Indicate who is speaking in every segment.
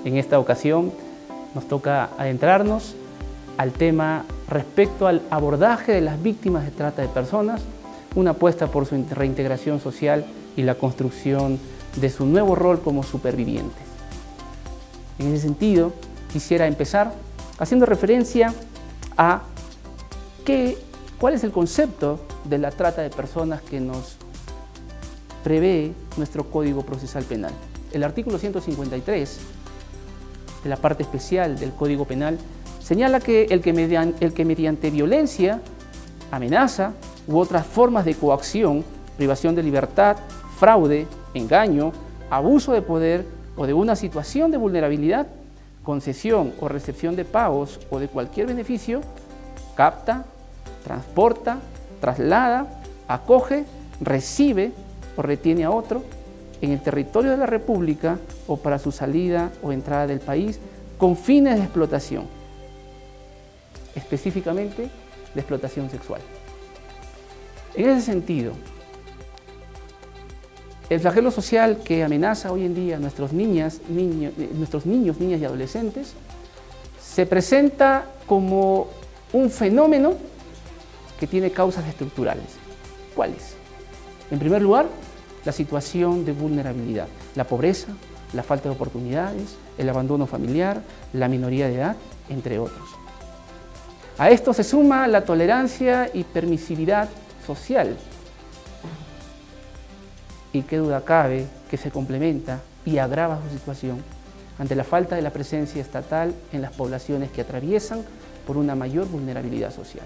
Speaker 1: En esta ocasión nos toca adentrarnos al tema respecto al abordaje de las víctimas de trata de personas, una apuesta por su reintegración social y la construcción de su nuevo rol como supervivientes. En ese sentido, quisiera empezar haciendo referencia a cuál es el concepto de la trata de personas que nos prevé nuestro Código Procesal Penal. El artículo 153 de la parte especial del Código Penal señala que el que mediante violencia, amenaza u otras formas de coacción, privación de libertad, fraude, engaño, abuso de poder o de una situación de vulnerabilidad, concesión o recepción de pagos o de cualquier beneficio, capta, transporta, traslada, acoge, recibe o retiene a otro en el territorio de la República o para su salida o entrada del país con fines de explotación, específicamente de explotación sexual. En ese sentido, el flagelo social que amenaza hoy en día a nuestros niños, niñas y adolescentes se presenta como un fenómeno que tiene causas estructurales. ¿Cuáles? En primer lugar, la situación de vulnerabilidad, la pobreza, la falta de oportunidades, el abandono familiar, la minoría de edad, entre otros. A esto se suma la tolerancia y permisividad social. Y qué duda cabe que se complementa y agrava su situación ante la falta de la presencia estatal en las poblaciones que atraviesan por una mayor vulnerabilidad social.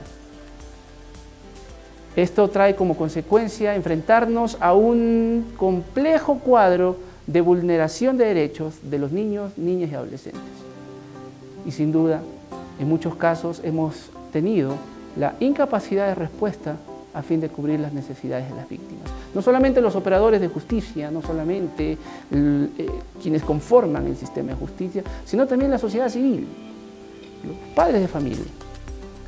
Speaker 1: Esto trae como consecuencia enfrentarnos a un complejo cuadro de vulneración de derechos de los niños, niñas y adolescentes. Y sin duda, en muchos casos hemos tenido la incapacidad de respuesta a fin de cubrir las necesidades de las víctimas. No solamente los operadores de justicia, no solamente quienes conforman el sistema de justicia, sino también la sociedad civil, los padres de familia,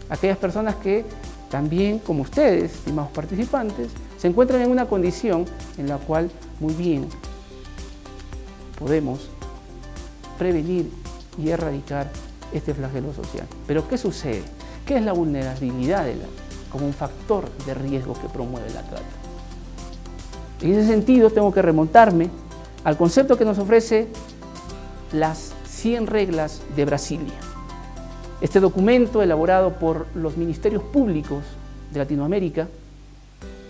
Speaker 1: aquellas personas que también, como ustedes, estimados participantes, se encuentran en una condición en la cual muy bien podemos prevenir y erradicar este flagelo social. Pero ¿qué sucede? ¿Qué es la vulnerabilidad como un factor de riesgo que promueve la trata? En ese sentido, tengo que remontarme al concepto que nos ofrece las 100 reglas de Brasilia. Este documento, elaborado por los ministerios públicos de Latinoamérica,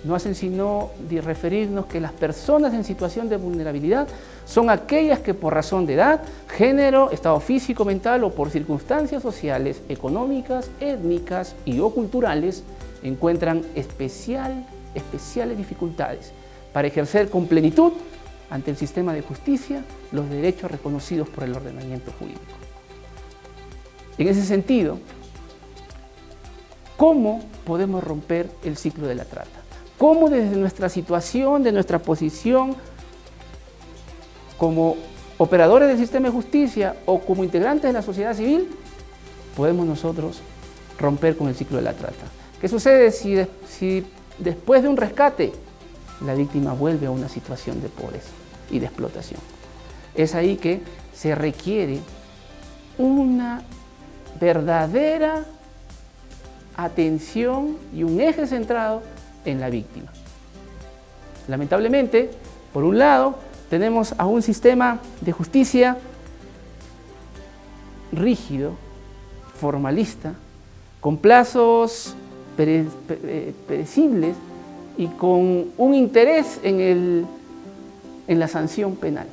Speaker 1: no hacen sino de referirnos que las personas en situación de vulnerabilidad son aquellas que por razón de edad, género, estado físico, mental o por circunstancias sociales, económicas, étnicas y o culturales encuentran especiales dificultades para ejercer con plenitud ante el sistema de justicia los derechos reconocidos por el ordenamiento jurídico. En ese sentido, ¿cómo podemos romper el ciclo de la trata? ¿Cómo desde nuestra situación, de nuestra posición como operadores del sistema de justicia o como integrantes de la sociedad civil, podemos nosotros romper con el ciclo de la trata? ¿Qué sucede si después de un rescate la víctima vuelve a una situación de pobreza y de explotación? Es ahí que se requiere una verdadera atención y un eje centrado en la víctima. Lamentablemente, por un lado, tenemos a un sistema de justicia rígido, formalista, con plazos predecibles y con un interés en la sanción penal.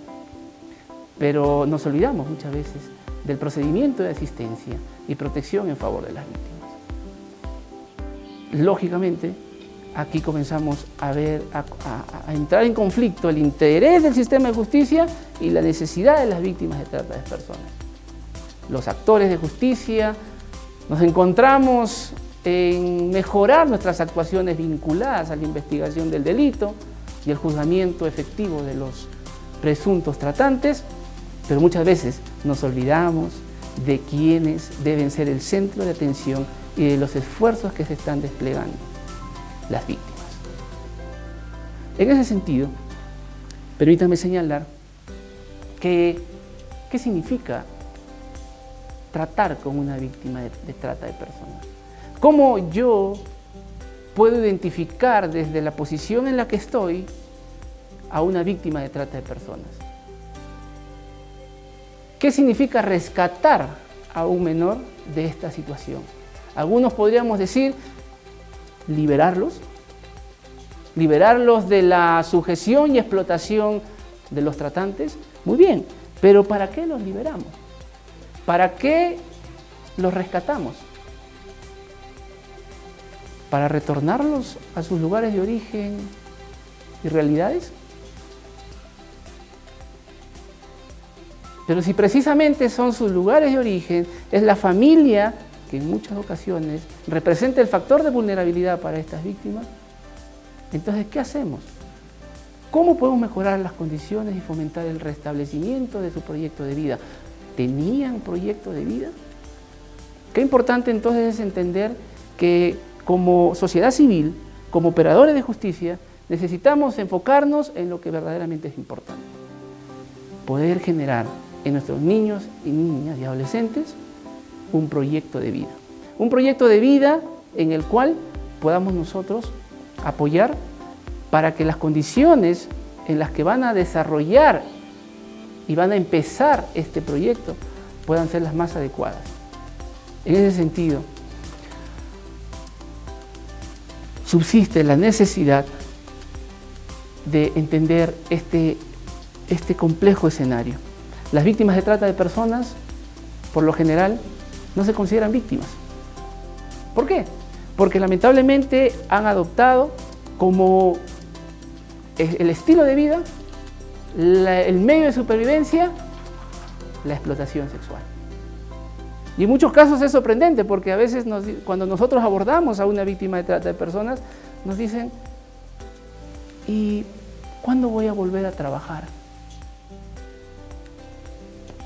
Speaker 1: Pero nos olvidamos muchas veces del procedimiento de asistencia y protección en favor de las víctimas. Lógicamente, aquí comenzamos a entrar en conflicto el interés del sistema de justicia y la necesidad de las víctimas de trata de personas. Los actores de justicia nos encontramos en mejorar nuestras actuaciones vinculadas a la investigación del delito y el juzgamiento efectivo de los presuntos tratantes, pero muchas veces nos olvidamos de quienes deben ser el centro de atención y de los esfuerzos que se están desplegando, las víctimas. En ese sentido, permítanme señalar que ¿Qué significa tratar con una víctima de trata de personas? ¿Cómo yo puedo identificar desde la posición en la que estoy a una víctima de trata de personas? ¿Qué significa rescatar a un menor de esta situación? Algunos podríamos decir liberarlos de la sujeción y explotación de los tratantes. Muy bien, pero ¿para qué los liberamos? ¿Para qué los rescatamos? ¿Para retornarlos a sus lugares de origen y realidades? Pero si precisamente son sus lugares de origen, es la familia que en muchas ocasiones representa el factor de vulnerabilidad para estas víctimas, entonces, ¿qué hacemos? ¿Cómo podemos mejorar las condiciones y fomentar el restablecimiento de su proyecto de vida? ¿Tenían proyecto de vida? Qué importante entonces es entender que como sociedad civil, como operadores de justicia, necesitamos enfocarnos en lo que verdaderamente es importante. Poder generar en nuestros niños y niñas y adolescentes un proyecto de vida. Un proyecto de vida en el cual podamos nosotros apoyar para que las condiciones en las que van a desarrollar y van a empezar este proyecto puedan ser las más adecuadas. En ese sentido, subsiste la necesidad de entender este complejo escenario. Las víctimas de trata de personas, por lo general, no se consideran víctimas. ¿Por qué? Porque lamentablemente han adoptado como el estilo de vida, el medio de supervivencia, la explotación sexual. Y en muchos casos es sorprendente porque a veces cuando nosotros abordamos a una víctima de trata de personas, nos dicen, ¿y cuándo voy a volver a trabajar?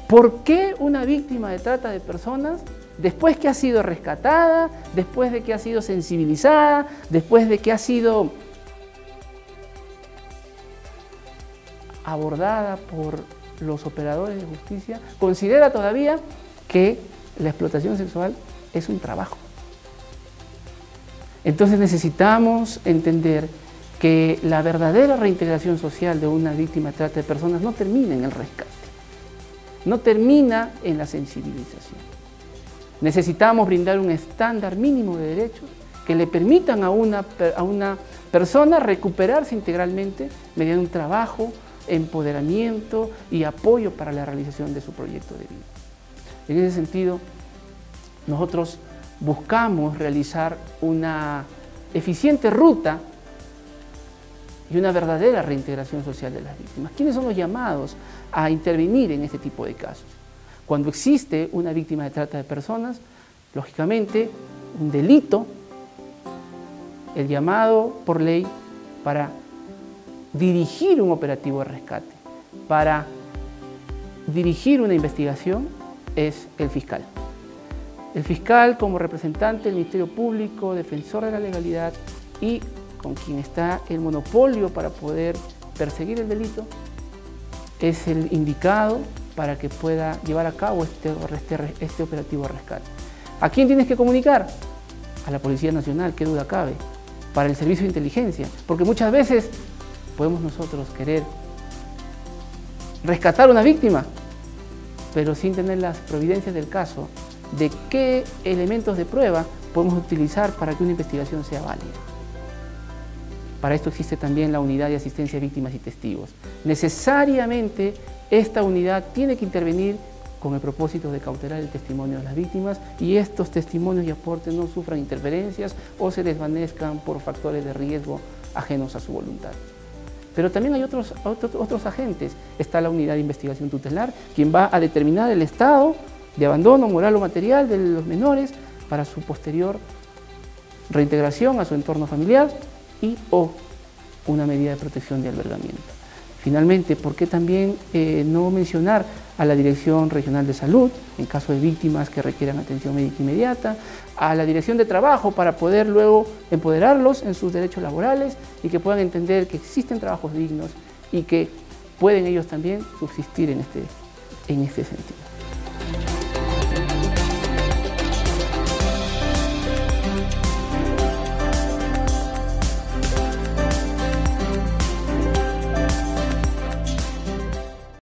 Speaker 1: ¿Por qué una víctima de trata de personas, después que ha sido rescatada, después de que ha sido sensibilizada, después de que ha sido abordada por los operadores de justicia, considera todavía que la explotación sexual es un trabajo? Entonces necesitamos entender que la verdadera reintegración social de una víctima de trata de personas no termina en el rescate, no termina en la sensibilización. Necesitamos brindar un estándar mínimo de derechos que le permitan a una persona recuperarse integralmente mediante un trabajo, empoderamiento y apoyo para la realización de su proyecto de vida. En ese sentido, nosotros buscamos realizar una eficiente ruta y una verdadera reintegración social de las víctimas. ¿Quiénes son los llamados a intervenir en este tipo de casos? Cuando existe una víctima de trata de personas, lógicamente, un delito, el llamado por ley para dirigir un operativo de rescate, para dirigir una investigación, es el fiscal. El fiscal, como representante del Ministerio Público, defensor de la legalidad y con quien está el monopolio para poder perseguir el delito, es el indicado para que pueda llevar a cabo este operativo de rescate. ¿A quién tienes que comunicar? A la Policía Nacional, qué duda cabe, para el servicio de inteligencia, porque muchas veces podemos nosotros querer rescatar a una víctima, pero sin tener las providencias del caso de qué elementos de prueba podemos utilizar para que una investigación sea válida. Para esto existe también la unidad de asistencia a víctimas y testigos. Necesariamente esta unidad tiene que intervenir con el propósito de cautelar el testimonio de las víctimas y estos testimonios y aportes no sufran interferencias o se desvanezcan por factores de riesgo ajenos a su voluntad. Pero también hay otros agentes. Está la unidad de investigación tutelar, quien va a determinar el estado de abandono moral o material de los menores para su posterior reintegración a su entorno familiar o una medida de protección de albergamiento. Finalmente, ¿por qué también no mencionar a la Dirección Regional de Salud en caso de víctimas que requieran atención médica inmediata, a la Dirección de Trabajo para poder luego empoderarlos en sus derechos laborales y que puedan entender que existen trabajos dignos y que pueden ellos también subsistir en en este sentido.